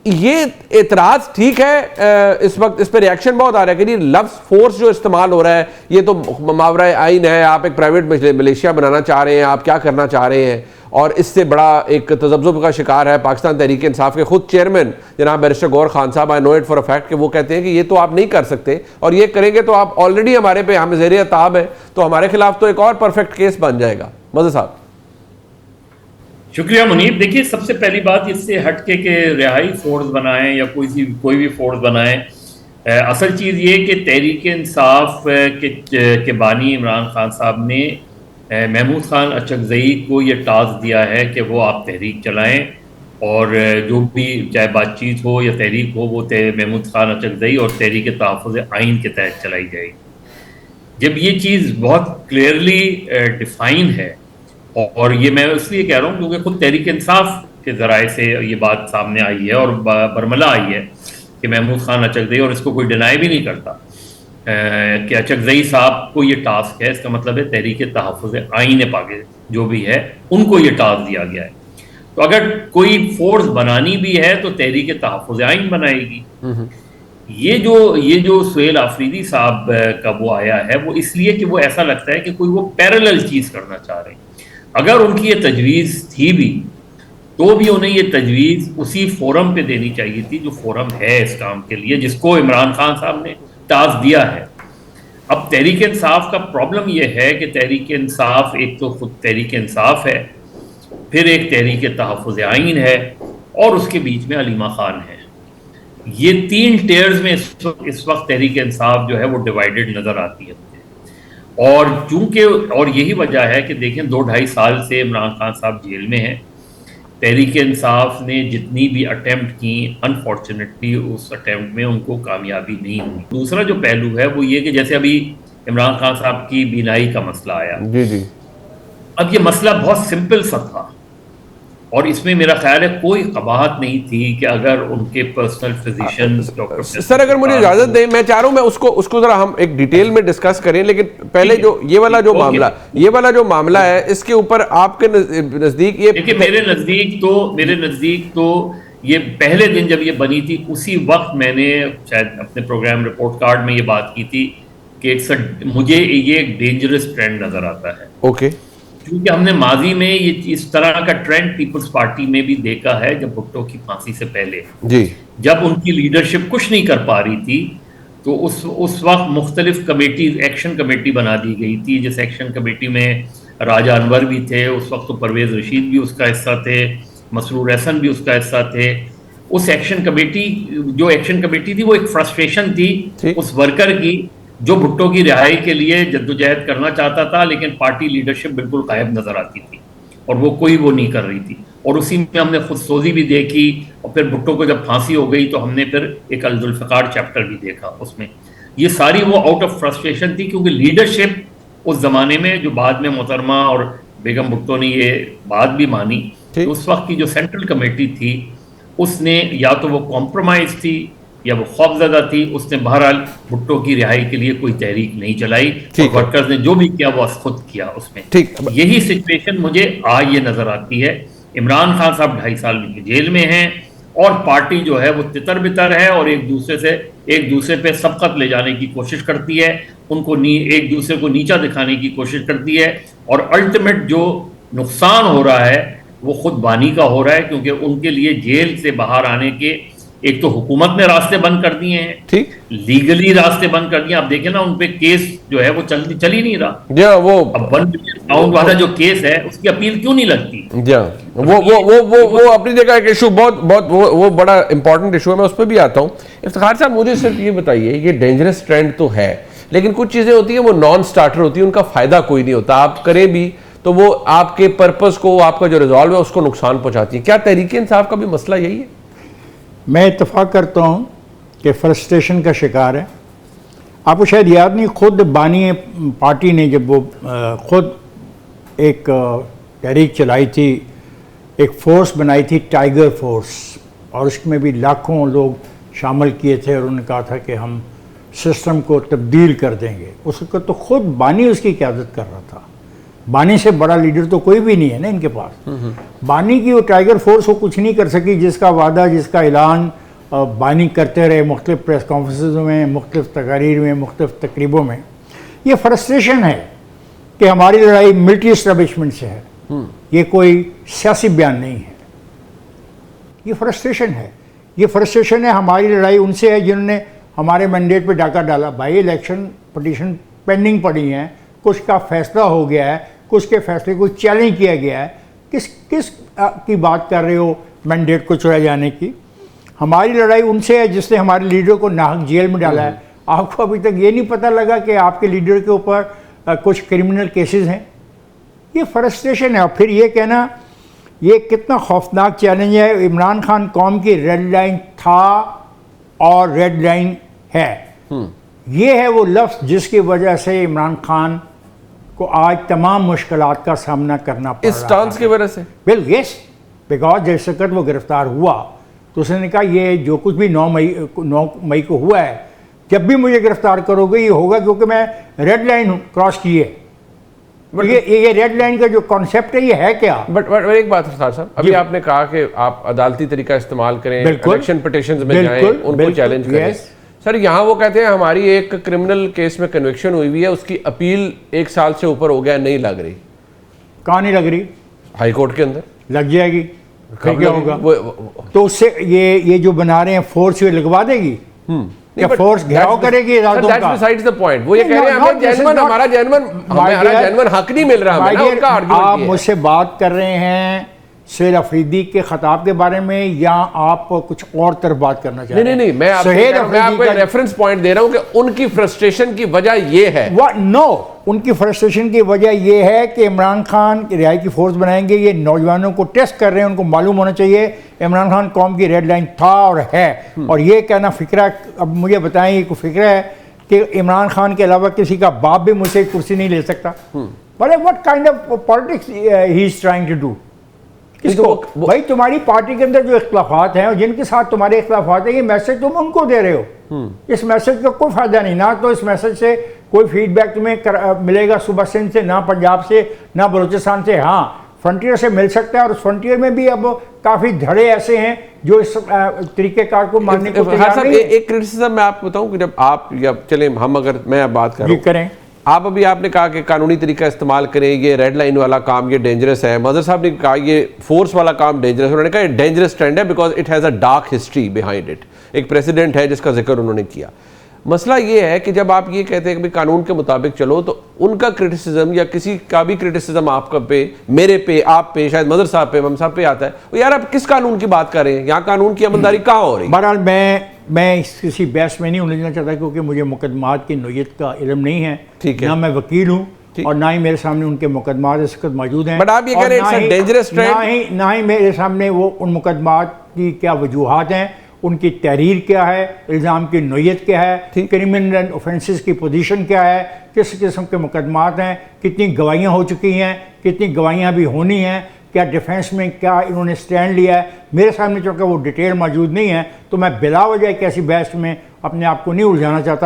ये एतराज़ ठीक है, इस वक्त इस पर रिएक्शन बहुत आ रहा है कि लफ्ज़ फोर्स जो इस्तेमाल हो रहा है ये तो मावरा आइन है, आप एक प्राइवेट मलेशिया बनाना चाह रहे हैं, आप क्या करना चाह रहे हैं, और इससे बड़ा एक तज़ब्ज़ुब का शिकार है पाकिस्तान तहरीक इंसाफ के खुद चेयरमैन जनाब बैरिस्टर गौहर खान साहब। I know it for a fact कि वो कहते हैं कि ये तो आप नहीं कर सकते, और ये करेंगे तो आप ऑलरेडी हमारे पे हम ज़ेर ताब है, तो हमारे खिलाफ तो एक और परफेक्ट केस बन जाएगा। मज़े साहब। शुक्रिया मुनीब। देखिए, सबसे पहली बात, इससे हटके के रिहाई फोर्स बनाएं या कोई भी फोर्स बनाएं, असल चीज़ ये कि तहरीक इंसाफ के बानी इमरान खान साहब ने महमूद खान अचकज़ई को ये टास्क दिया है कि वो आप तहरीक चलाएं, और जो भी चाहे बातचीत हो या तहरीक हो वो महमूद खान अचकज़ई और तहरीक तहफ़्फ़ुज़ आइन के तहत चलाई जाएगी। जब ये चीज़ बहुत क्लियरली डिफ़ाइन है, और ये मैं इसलिए कह रहा हूँ क्योंकि खुद तहरीक इंसाफ के ज़राए से ये बात सामने आई है और बरमला आई है कि महमूद खान अचकज़ई, और इसको कोई डिनाई भी नहीं करता कि अचकज़ई साहब को ये टास्क है, इसका मतलब है तहरीक तहफ़्फ़ुज़ आइन पाकिस्तान जो भी है उनको ये टास्क दिया गया है। तो अगर कोई फोर्स बनानी भी है तो तहरीक तहफ़्फ़ुज़ आइन बनाएगी। ये जो सुहेल आफरीदी साहब का वो आया है वो इसलिए कि वो ऐसा लगता है कि कोई वो पैरेलल चीज़ करना चाह रहे हैं। अगर उनकी ये तजवीज़ थी भी तो भी उन्हें ये तजवीज़ उसी फोरम पे देनी चाहिए थी जो फोरम है इस काम के लिए, जिसको इमरान खान साहब ने टास्क दिया है। अब तहरीक इंसाफ का प्रॉब्लम ये है कि तहरीक इंसाफ एक तो खुद तहरीक इंसाफ है, फिर एक तहरीक तहफ़्फ़ुज़ आइन है, और उसके बीच में अलीमा खान है। ये 3 टेयर्स में इस वक्त तहरीक इंसाफ जो है वो डिवाइडेड नज़र आती है। और चूंकि और यही वजह है कि देखें 2-2.5 साल से इमरान खान साहब जेल में हैं। तहरीक इंसाफ ने जितनी भी अटेम्प्ट की, अनफॉर्चुनेटली उस अटेम्प्ट में उनको कामयाबी नहीं हुई। दूसरा जो पहलू है वो ये कि जैसे अभी इमरान खान साहब की बीनाई का मसला आया, जी। अब ये मसला बहुत सिंपल सा था, और इसमें मेरा ख्याल है कोई कबाहत नहीं थी कि अगर उनके पर्सनल फिजिशियन डॉक्टर सर अगर मुझे इजाजत दें, मैं चाह रहा हूं मैं उसको जरा हम एक डिटेल में डिस्कस करें, लेकिन पहले जो ये वाला जो मामला है इसके ऊपर आपके नजदीक ये देखिए, मेरे नजदीक तो ये पहले दिन जब ये बनी थी उसी वक्त मैंने शायद अपने प्रोग्राम रिपोर्ट कार्ड में ये बात की थी कि मुझे ये एक डेंजरस ट्रेंड नजर आता है। ओके, क्योंकि हमने माजी में ये इस तरह का ट्रेंड पीपल्स पार्टी में भी देखा है। जब भुट्टो की फांसी से पहले जी, जब उनकी लीडरशिप कुछ नहीं कर पा रही थी तो उस वक्त मुख्तलिफ कमेटी, एक्शन कमेटी बना दी गई थी, जिस एक्शन कमेटी में राजा अनवर भी थे, उस वक्त तो परवेज़ रशीद भी उसका हिस्सा थे, मसरूर हसन भी उसका हिस्सा थे। उस एक्शन कमेटी थी वो एक फ्रस्ट्रेशन थी उस वर्कर की जो भुट्टो की रिहाई के लिए जद्दोजहद करना चाहता था, लेकिन पार्टी लीडरशिप बिल्कुल गायब नजर आती थी और वो नहीं कर रही थी। और उसी में हमने खुद सोजी भी देखी, और फिर भुट्टो को जब फांसी हो गई तो हमने फिर एक अल-जुल्फ़िकार चैप्टर भी देखा उसमें। ये सारी वो आउट ऑफ फ्रस्ट्रेशन थी, क्योंकि लीडरशिप उस जमाने में जो बाद में मोहतरमा और बेगम भुट्टो ने ये बात भी मानी, तो उस वक्त की जो सेंट्रल कमेटी थी उसने या तो वो कॉम्प्रोमाइज थी या वो खौफजदा थी, उसने बहरहाल भुट्टो की रिहाई के लिए कोई तहरीक नहीं चलाई, और वर्कर्स ने जो भी किया वो खुद किया उसमें। यही सिचुएशन मुझे आज ये नजर आती है। इमरान खान साहब 2.5 साल जेल में हैं और पार्टी जो है वो तितर बितर है और एक दूसरे पे सबकत ले जाने की कोशिश करती है, उनको एक दूसरे को नीचा दिखाने की कोशिश करती है, और अल्टीमेट जो नुकसान हो रहा है वो खुद बानी का हो रहा है, क्योंकि उनके लिए जेल से बाहर आने के एक तो हुकूमत ने रास्ते बंद कर दिए हैं, ठीक, लीगली रास्ते बंद कर दिए। आप देखें ना, उन पे केस जो है वो चल ही नहीं रहा। वो अब 1 मिलियन पाउंड वाला जो केस है उसकी अपील क्यों नहीं लगती? वो अपनी जगह एक इशू बहुत वो बड़ा इंपॉर्टेंट इशू है, मैं उस पर भी आता हूँ। इफ्तिखार साहब, मुझे सिर्फ ये बताइए, ये डेंजरस ट्रेंड तो है, लेकिन कुछ चीजें होती है वो नॉन स्टार्टर होती है, उनका फायदा कोई नहीं होता, आप करें भी तो वो आपके पर्पस को, आपका जो रिजॉल्व है उसको नुकसान पहुंचाती है। क्या तहरीक इंसाफ का भी मसला यही है? मैं इत्तेफाक करता हूँ कि फ्रस्ट्रेशन का शिकार है। आपको शायद याद नहीं, खुद बानी पार्टी ने जब वो खुद एक तहरीक चलाई थी, एक फोर्स बनाई थी टाइगर फोर्स, और उसमें भी लाखों लोग शामिल किए थे, और उन्होंने कहा था कि हम सिस्टम को तब्दील कर देंगे। उसको तो खुद बानी उसकी क़यादत कर रहा था, बानी से बड़ा लीडर तो कोई भी नहीं है ना इनके पास। बानी की वो टाइगर फोर्स वो कुछ नहीं कर सकी, जिसका वादा, जिसका ऐलान बानी करते रहे मुख्तलिफ प्रेस कॉन्फ्रेंस में, मुख्तलिफ तकारीर में, मुख्तलिफ तकरीबों में। ये फ्रस्ट्रेशन है कि हमारी लड़ाई मिलिट्री एस्टेब्लिशमेंट से है, ये कोई सियासी बयान नहीं है, ये फ्रस्ट्रेशन है। ये फ्रस्ट्रेशन है, हमारी लड़ाई उनसे है जिन्होंने हमारे मैंडेट पे डाका डाला। बाई इलेक्शन पिटीशन पेंडिंग पड़ी हैं, कुछ का फैसला हो गया है, कुछ के फैसले को चैलेंज किया गया है। किस की बात कर रहे हो मैंडेट को चुरा जाने की? हमारी लड़ाई उनसे है जिसने हमारे लीडर को नाहक जेल में डाला है। आपको अभी तक ये नहीं पता लगा कि आपके लीडर के ऊपर कुछ क्रिमिनल केसेस हैं। ये फ्रस्ट्रेशन है। और फिर ये कहना, ये कितना खौफनाक चैलेंज है। इमरान खान कौम की रेड लाइन था और रेड लाइन है। ये है वो लफ्ज़ जिसकी वजह से इमरान खान को आज तमाम मुश्किलात का सामना करना पड़ रहा है। इस स्टांस की वजह से? वेल यस, बिकॉज जैसे वक्त वो गिरफ्तार हुआ तो उसने कहा ये जो कुछ भी 9 मई को हुआ है, जब भी मुझे गिरफ्तार करोगे ये होगा क्योंकि मैं रेड लाइन क्रॉस की है। ये रेड लाइन का जो कॉन्सेप्ट है ये है क्या? बट एक बात सरदार साहब, अभी आपने कहा कि आप अदालती तरीका इस्तेमाल करें, इलेक्शन पिटीशंस में जाएं, उनको चैलेंज करें। सर यहाँ वो कहते हैं हमारी एक क्रिमिनल केस में कन्विक्शन हुई हुई है, उसकी अपील 1 साल से ऊपर हो गया, नहीं लग रही। कहाँ नहीं लग रही? हाई कोर्ट के अंदर लग जाएगी। क्या होगा? तो उससे ये जो बना रहे हैं फोर्स ये लगवा देगी क्या? फोर्स घेराव करेगी अदालतों का? Besides the point, वो ये कह रहे हैं हमें हमारा जेन्युइन हक नहीं मिल रहा हमें। आप मुझसे बात कर रहे हैं सुहेल अफरीदी के खिताब के बारे में या आप कुछ और तरफ बात करना चाह रहे हैं? नहीं, मैं आपको एक रेफरेंस पॉइंट दे रहा हूं कि उनकी फ्रस्ट्रेशन की वजह ये है। उनकी फ्रस्ट्रेशन की वजह ये है कि इमरान खान की रिहाई की फोर्स बनाएंगे। ये नौजवानों को टेस्ट कर रहे हैं, उनको मालूम होना चाहिए इमरान खान कौम की रेड लाइन था और है। और ये कहना फिक्रा, अब मुझे बताएं ये कोई फिक्रा है कि इमरान खान के अलावा किसी का बाप भी मुझसे कुर्सी नहीं ले सकता? What kind of politics he is trying to do? किसको? भाई तुम्हारी पार्टी के अंदर जो इख्तिलाफात हैं और जिनके साथ तुम्हारे इख्तिलाफात हैं, ये मैसेज तुम उनको दे रहे हो। इस मैसेज का कोई फायदा नहीं। ना तो इस मैसेज से कोई फीडबैक तुम्हें मिलेगा सुबह सिंध से, ना पंजाब से, ना बलूचिस्तान से। हाँ, फ्रंटियर से मिल सकता है और उस फ्रंटियर में भी अब काफ़ी धड़े ऐसे हैं जो इस तरीक़ेकार को मानने को तैयार नहीं है। एक क्रिटिसिज्म मैं आपको बताऊं कि जब आप या चले हम अगर मैं अब बात करूं, करें आप अभी आपने कहा कि कानूनी तरीका इस्तेमाल करें, ये रेड लाइन वाला काम ये डेंजरस है। मदर साहब ने कहा ये फोर्स वाला काम डेंजरस है। उन्होंने कहा ये डेंजरस ट्रेंड है because it has a dark history behind it. एक प्रेसिडेंट है जिसका जिक्र उन्होंने किया। मसला ये है कि जब आप ये कहते हैं कि कानून के मुताबिक चलो, तो उनका क्रिटिसिज्म या किसी का भी क्रिटिसिज्म आपका पे, मेरे पे, आप पे, शायद मदर साहब पे, मम साहब पे आता है, वो यार आप किस कानून की बात कर रहे हैं? यहाँ कानून की अमलदारी कहाँ हो रही? बहरहाल मैं किसी बहस में नहीं उलझना चाहता क्योंकि मुझे मुकदमात की नोयत का इल्म नहीं है। ठीक है, ना मैं वकील हूँ और ना ही मेरे सामने उनके मुकदमात इस वक्त मौजूद हैं। बट आप ये कह रहे हैं डेंजरस ट्रेंड, ना ही मेरे सामने वो उन मुकदमात की क्या वजूहात हैं, उनकी तहरीर क्या है, इल्ज़ाम की नोयत क्या है, क्रिमिनल ऑफेंसेस की पोजीशन क्या है, किस किस्म के मुकदमात हैं, कितनी गवाहियाँ हो चुकी हैं, कितनी गवाहियाँ भी होनी हैं, क्या डिफेंस में क्या इन्होंने स्टैंड लिया है, मेरे सामने चूँकि वो डिटेल मौजूद नहीं है तो मैं बिला वजह एक ऐसी बहस में अपने आप को नहीं उलझाना चाहता।